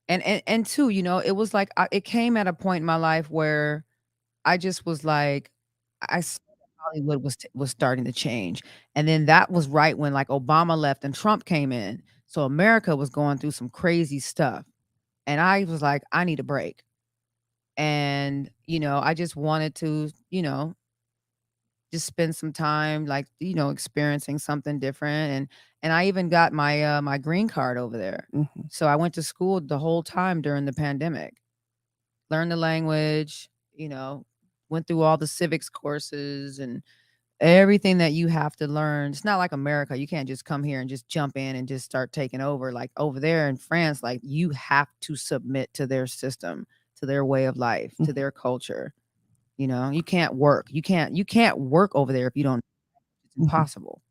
and too, it was like, it came at a point in my life where I just was like, I saw that Hollywood was starting to change, and then that was right when, like, Obama left and Trump came in, so America was going through some crazy stuff, and I was like, "I need a break," and, I just wanted to, just spend some time, like, experiencing something different, and I even got my green card over there. Mm-hmm. So I went to school the whole time during the pandemic. Learned the language, went through all the civics courses and everything that you have to learn. It's not like America. You can't just come here and just jump in and just start taking over. Like over there in France, like you have to submit to their system, to their way of life, to Mm-hmm. their culture. You can't work. You can't work over there if you don't. It's Mm-hmm. impossible.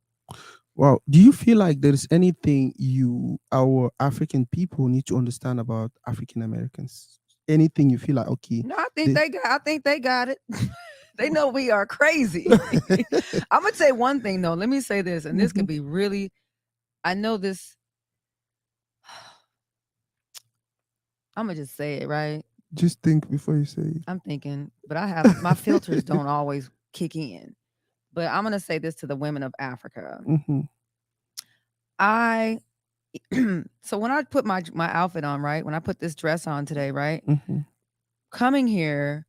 Wow. Do you feel like there is anything our African people need to understand about African Americans? Anything you feel like, okay, No, I think they, they got. I think they got it. They know we are crazy. I'm gonna say one thing though. Let me say this, and this Mhm. could be really. I know this. I'm gonna just say it, right? Just think before you say it. I'm thinking, but I have my filters don't always kick in. But I'm gonna say this to the women of Africa. Mhm. I so when I put my outfit on, right? When I put this dress on today, right? Mhm. Coming here,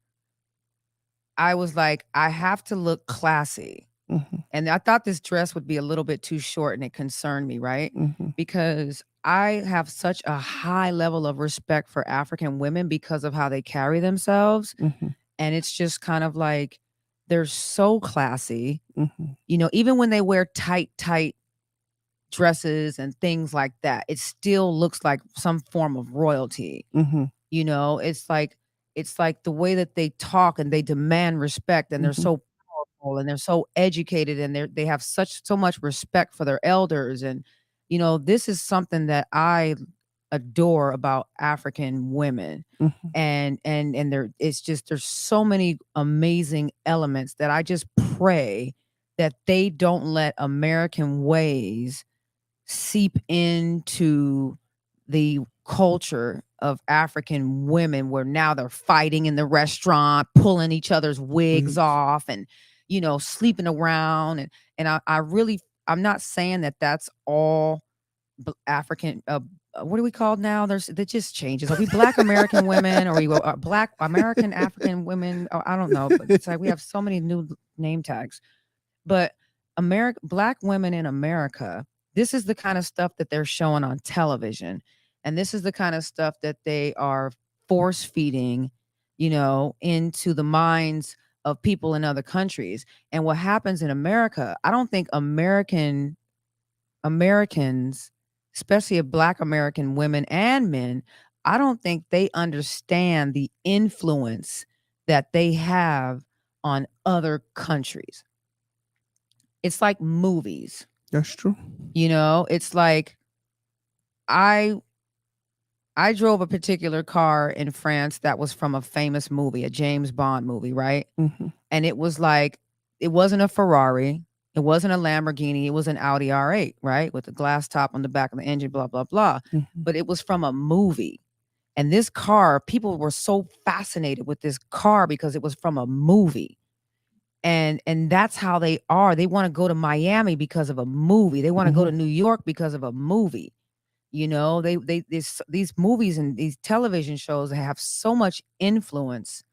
I was like, I have to look classy. Mhm. And I thought this dress would be a little bit too short and it concerned me, right? Mhm. Because I have such a high level of respect for African women because of how they carry themselves. Mhm. And it's just kind of like they're so classy. Mhm. Even when they wear tight dresses and things like that, it still looks like some form of royalty. Mhm. It's like the way that they talk and they demand respect, and they're Mhm. so powerful and they're so educated, and they have so much respect for their elders. And this is something that I adore about African women. Mhm. And it's just there's so many amazing elements that I just pray that they don't let American ways seep into the culture of African women, where now they're fighting in the restaurant, pulling each other's wigs Wigs. off, and sleeping around. And I really, I'm not saying that that's all African. What are we called now? That just changes. Are we Black American women, or are we Black American African women? Oh, I don't know, but it's like we have so many new name tags. But Black women in America, this is the kind of stuff that they're showing on television. And this is the kind of stuff that they are force feeding, into the minds of people in other countries. And what happens in America, I don't think Americans, especially Black American women and men, I don't think they understand the influence that they have on other countries. It's like movies, That's true. it's like I I drove a particular car in France that was from a famous movie, a James Bond movie, right? Mhm. And it was like it wasn't a Ferrari, it wasn't a Lamborghini, it was an Audi R8, right? With the glass top on the back of the engine, blah blah blah. Mhm. But it was from a movie. And this car, people were so fascinated with this car because it was from a movie. And that's how they are. They wanna go to Miami because of a movie. They wanna go to Mhm. New York because of a movie. You know, these movies and these television shows have so much influence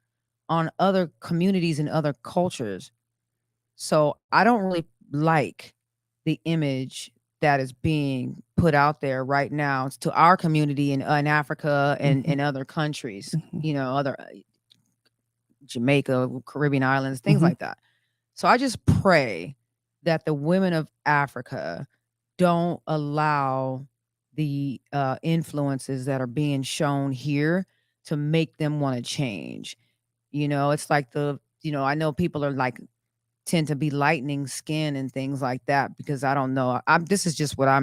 on other communities and other cultures. So I don't really like the image that is being put out there right now to our community in Africa and Mm-hmm. in other countries, Mm-hmm. you know, other Jamaica, Caribbean islands, things Mm-hmm. like that. So I just pray that the women of Africa don't allow the influences that are being shown here to make them want to change. You know, it's like I know people are like tend to be lightening skin and things like that because I don't know. This is just what I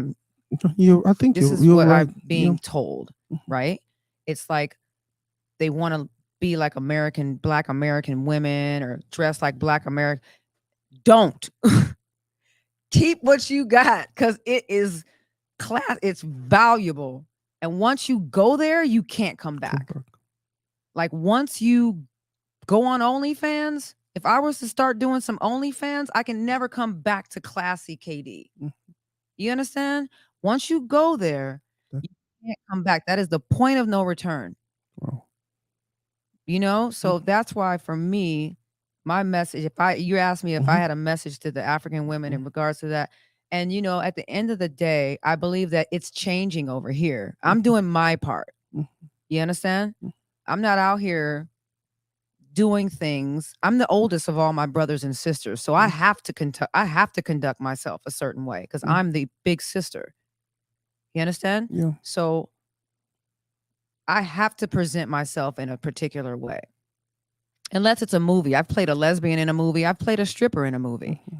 think this is you're what right. I'm Yeah. being told, right? It's like they want to be like black American women or dress like black American. Don't keep what you got because it is class. It's valuable. And once you go there, you can't come Come back. back. Like once you go on OnlyFans, if I was to start doing some OnlyFans, I can never come back to classy KD. Mm. You understand? Once you go there, That, you can't come back. That is the point of no return. wow. You know? So Mm-hmm. that's why for me, my message, if I you asked me if I Mm-hmm. had a message to the African women in regards to that. And at the end of the day, I believe that it's changing over here. I'm Mm-hmm. doing my part. Mm-hmm. You understand? I'm not out here doing things. I'm the oldest of all my brothers and sisters, so I have to conduct myself a certain way because Mm-hmm. I'm the big sister. You understand? Yeah. So I have to present myself in a particular way. Unless it's a movie. I've played a lesbian in a movie. I've played a stripper in a movie. Mm-hmm.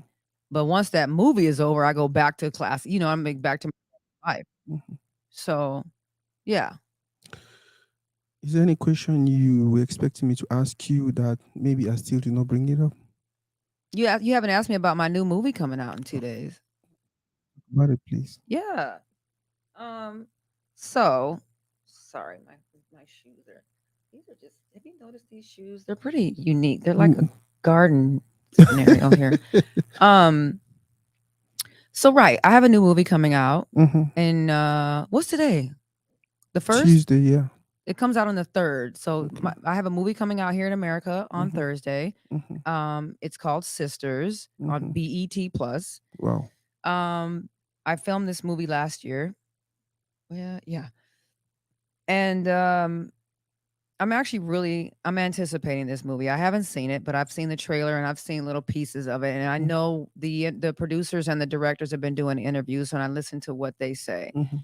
But once that movie is over, I go back to class. I'm back to my life. Mm-hmm. So yeah. Is there any question you were expecting me to ask you that maybe I still did not bring it up? You haven't asked me about my new movie coming out in 2 days. About it, please. Yeah. Um, so sorry, my shoes are these are just have you noticed these shoes? They're pretty unique. They're like a Mm. garden scenario here. Um, so right, I have a new movie coming out Mm-hmm. and what's today? The first? Tuesday, yeah. It comes out on the third. So Okay. I have a movie coming out here in America on Mm-hmm. Thursday. Mm-hmm. It's called Sisters on Mm-hmm. BET Plus. Wow. Um, I filmed this movie last year. Yeah, yeah. And I'm anticipating this movie. I haven't seen it, but I've seen the trailer and I've seen little pieces of it. And I know the producers and the directors have been doing interviews and I listen to what they say. Mm-hmm.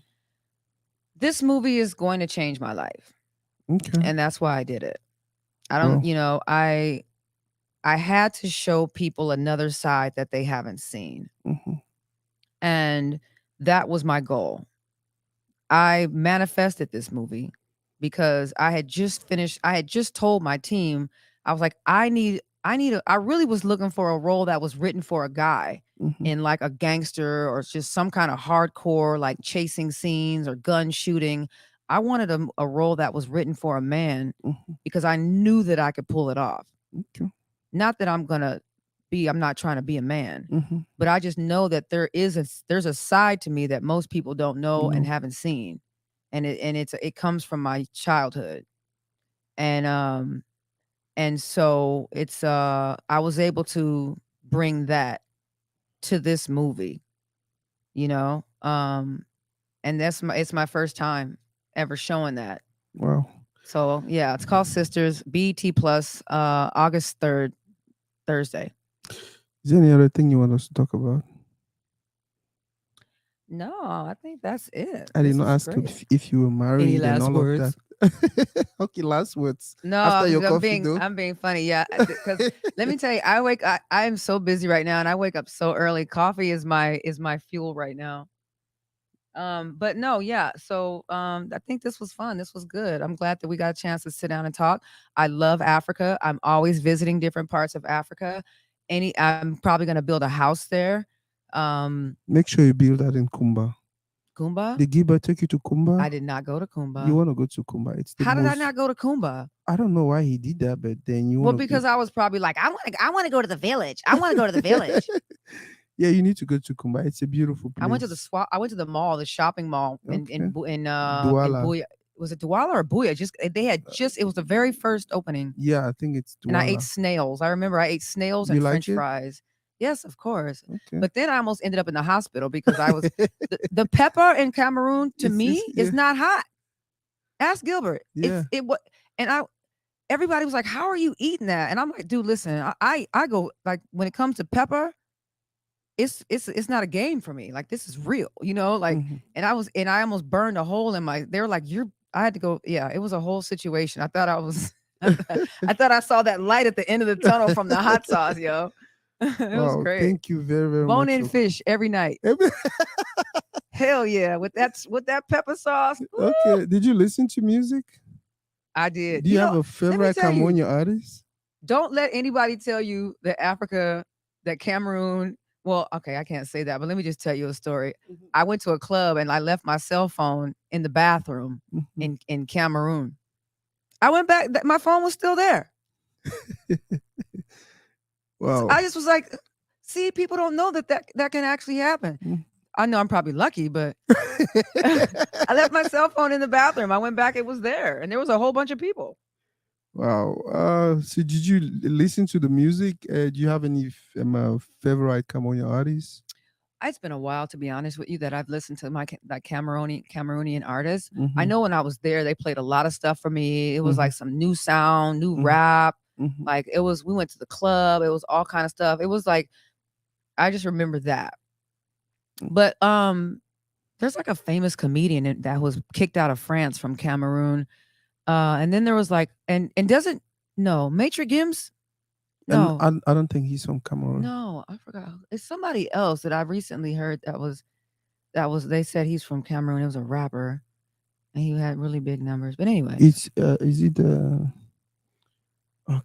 This movie is going to change my life. Okay. And that's why I did it. I don't, Well. you know, I had to show people another side that they haven't seen. Mm-hmm. And that was my goal. I manifested this movie because I had just told my team, I was like, I really was looking for a role that was written for a guy Mm-hmm. in like a gangster or just some kind of hardcore, like chasing scenes or gun shooting. I wanted a role that was written for a man Mm-hmm. because I knew that I could pull it off. Okay. Not that I'm not trying to be a man, Mm-hmm. but I just know that there's a side to me that most people don't know and No. haven't seen. And it comes from my childhood. And so it's I was able to bring that to this movie, you know? And it's my first time ever showing that. Wow. So yeah, it's called Sisters, BET Plus, August 3rd, Thursday. Is there any other thing you want us to talk about? No, I think that's it. I did This not was ask great. if you were Any married and last all of that. words? Okay, last words. No, After your coffee, though. I'm being funny. Yeah, because let me tell you, I am so busy right now, and I wake up so early. Coffee is my fuel right now. But no, yeah. So I think this was fun. This was good. I'm glad that we got a chance to sit down and talk. I love Africa. I'm always visiting different parts of Africa. I'm probably gonna build a house there. Make sure you build that in Kumba. Kumba. The Gilbert take you to Kumba. I did not go to You Kumba. want to go to Kumba. It's the How did I most. not go to Kumba? I don't know why he did that, but then you Well, want to. because I was probably like, I want to go to the village. I want to go to the village. Yeah, you need to go to Kumba. It's a beautiful I went to the place. swap. I went to the mall, the shopping mall Okay. in Douala. Bouya. Was it Douala or Bouya? Just they had just it was the very first opening, Yeah, I think it's and I ate Douala. snails. I remember I ate snails You and like French it? fries. Yes, of course. Okay. But then I almost ended up in the hospital because I was the pepper in Cameroon to It's me is yeah, not hot. Ask Gilbert. yeah. It what and I everybody was like, "How are you eating that?" And I'm like, "Dude, listen, I go like when it comes to pepper, it's not a game for me. Like this is real, you know. Like, Hmm. and I almost burned a hole in my. They were like, "You're." I had to go. Yeah, it was a whole situation. I thought I was. I thought I saw that light at the end of the tunnel from the hot sauce, yo. It was Wow, great. thank you very, very Bone much in for fish every night. Every- Hell yeah, with that pepper sauce. Ooh, Okay, did you listen to music? I did. Do you You have know, a let me favorite tell you. Cameroonian artist? Don't let anybody tell you that Africa, that Cameroon. Well, okay, I can't say that, but let me just tell you a story. Mhm, I went to a club and I left my cell phone in the bathroom mhm. in Cameroon. I went back, my phone was still there. So Wow. I just was like, see, people don't know that can actually happen. Mm. I know I'm probably lucky, but I left my cell phone in the bathroom. I went back, it was there, and there was a whole bunch of people. Wow. So did you listen to the music? Do you have any favorite Cameroonian artists? It's been a while, to be honest with you, that I've listened to my like Cameroonian artists. I Mm-hmm. know when I was there, they played a lot of stuff for me. It was Mm-hmm. like some new sound, new Mm-hmm. rap. Mm-hmm. Like it was, we went to the club. It was all kind of stuff. It was like I just remember that. But there's like a famous comedian that was kicked out of France from Cameroon. And then there was like and doesn't no Maitre Gims. And No, I don't think he's from Cameroon. no, I forgot. It's somebody else that I recently heard that was they said he's from Cameroon. It was a rapper and he had really big numbers. But anyways, It's is it oh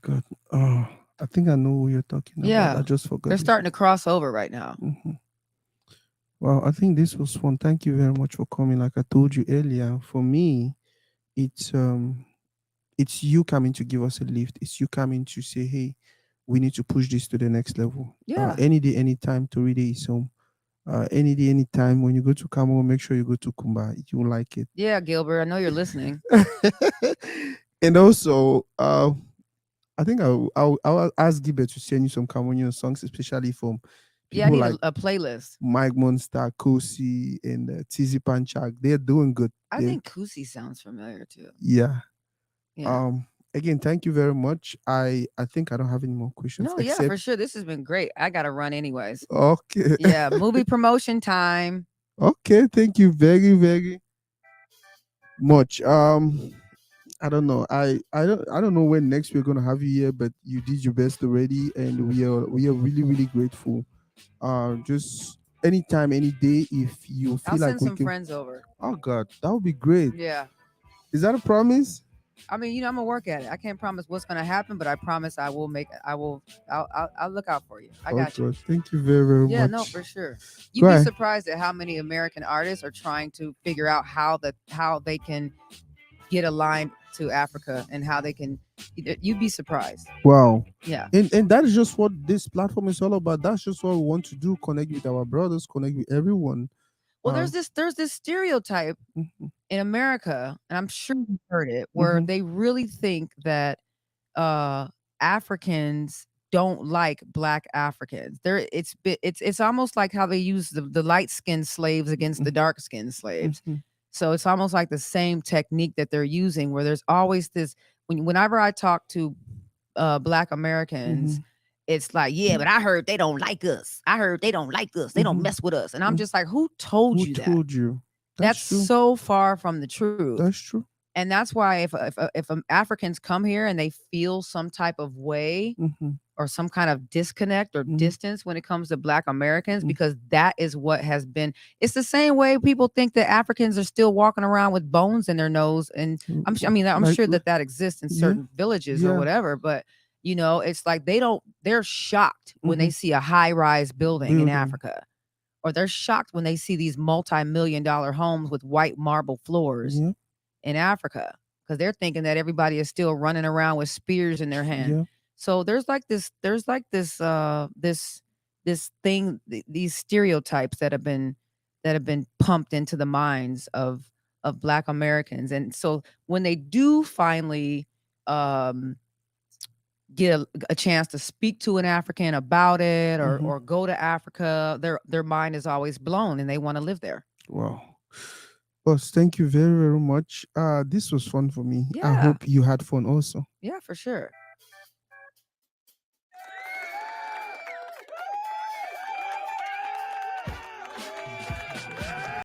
god. Oh, I think I know who you're talking about. I yeah, just forgot they're this. starting to cross over right now. Mhm. Well, I think this was fun. Thank you very much for coming. Like I told you earlier, for me, it's it's you coming to give us a lift. It's you coming to say, hey, we need to push this to the next level. Yeah, Any day, anytime, Toride is home. Any day, anytime. When you go to Cameroon, make sure you go to Kumba. You will like it. yeah, Gilbert. I know you're listening. And also, I think I'll ask Gilbert to send you some Cameroonian songs, especially from Yeah, I people need like a playlist. Mike Monster, Kosi, and Tizi Panchak. They're doing good. I They, think Kusi sounds familiar too. yeah. Yeah. Um. Again, thank you very much. I think I don't have any more questions No, yeah, for except sure. This has been great. I gotta run anyways. okay. Yeah, movie promotion time. Okay. Thank you very very much. I don't know when next we're gonna have you here, but you did your best already, and we are really really grateful. Just anytime, any day, if you I'll feel like send we some can. friends over. Oh God, that would be great. Yeah. Is that a promise? I mean, I'm gonna work at it. I can't promise what's gonna happen, but I promise I will make. I will. I'll look out for you. I Oh got you. God, thank you very very Yeah, no, much. for sure. Go You'd be ahead. surprised at how many American artists are trying to figure out how they can get aligned to Africa and how they can. You'd be surprised. Wow. Yeah. And that is just what this platform is all about. That's just what we want to do. Connect with our brothers, connect with everyone. Well, Um there's this stereotype mhm, in America, and I'm sure you've heard it, where mhm, they really think that uh Africans don't like black Africans. It's almost like how they use the light skinned slaves against the dark skinned slaves. mhm, So it's almost like the same technique that they're using where there's always this whenever I talk to black Americans, mhm, it's like, yeah, but I heard they don't like us. I heard they don't like us. They don't mhm, mess with us. And I'm mhm. just like, who told Who you that? told you? That's That's true. so far from the truth. That's true. And that's why if Africans come here and they feel some type of way Mhm, or some kind of disconnect or mhm, distance when it comes to black Americans, mhm, because that is what has been. It's the same way people think that Africans are still walking around with bones in their nose, and I mean, I'm like sure that that exists in yeah, certain villages or yeah. whatever, but it's like they're shocked when they Mhm. see a high rise building in Building. Africa, or they're shocked when they see these multi-million dollar homes with white marble floors Yeah, in Africa, because they're thinking that everybody is still running around with spears in their hand. yeah. So there's like this this thing, these stereotypes that have been pumped into the minds of Black Americans. And so when they do finally um, get a chance to speak to an African about it, Mhm. or go to Africa, their mind is always blown and they want to live there. Wow. Boss, thank you very, very much. This was fun for me. I Yeah, hope you had fun also. yeah, for sure.